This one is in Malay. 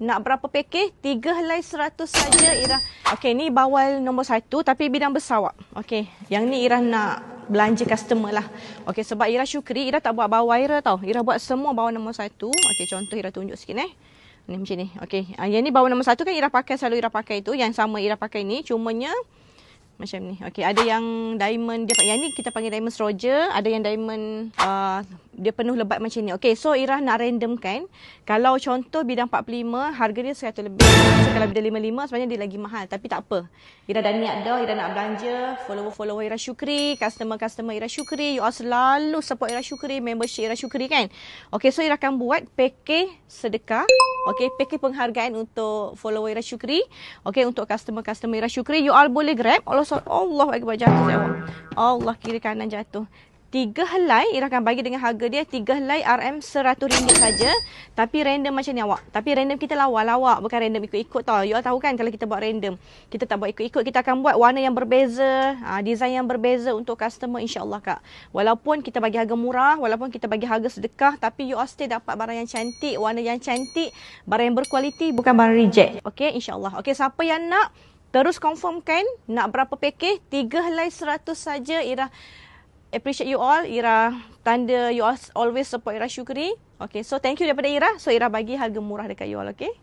nak berapa package? 3 helai 100 saja Ira. Okey, ni bawal nombor 1 tapi bidang besar awak. Okey, yang ni Ira nak belanja customer lah. Okey, sebab Ira syukuri, Ira tak buat bawah Ira tau. Ira buat semua bawah nombor 1. Okey, contoh Ira tunjuk sikit Ni macam ni. Okey, yang ni bawah nombor 1 kan Ira pakai, selalu Ira pakai tu. Yang sama Ira pakai ni, cumanya macam ni. Okey, ada yang diamond, yang ni kita panggil diamond stroger, ada yang diamond dia penuh lebat macam ni. Okey, so Ira nak randomkan. Kalau contoh bidang 45, harga dia 100 lebih. So, kalau bidang 55 sebenarnya dia lagi mahal, tapi tak apa. Ira dah niat dah, Ira nak belanja, follower-follower Ira syukuri, customer-customer Ira syukuri, you all selalu support Ira syukuri, membership Ira syukuri kan. Okey, so Ira akan buat package sedekah. Okey, package penghargaan untuk follower Ira syukuri. Okey, untuk customer-customer Ira syukuri, you all boleh grab. Allah Akbar, jatuh jawab. Allah, kiri kanan jatuh. 3 helai Ira akan bagi dengan harga dia 3 helai RM RM100 saja. Tapi random macam ni awak. Tapi random kita lawak, bukan random ikut-ikut tau. You all tahu kan kalau kita buat random, kita tak buat ikut-ikut, kita akan buat warna yang berbeza, design yang berbeza untuk customer, insya-Allah Kak. Walaupun kita bagi harga murah, walaupun kita bagi harga sedekah, tapi you all still dapat barang yang cantik, warna yang cantik, barang yang berkualiti, bukan barang reject. Okey, insya-Allah. Okey, siapa yang nak terus confirmkan nak berapa package? 3 helai 100 saja. Ira appreciate you all. Ira tanda you all always support Ira syukuri. Okay, so thank you daripada Ira. So Ira bagi harga murah dekat you all, okay?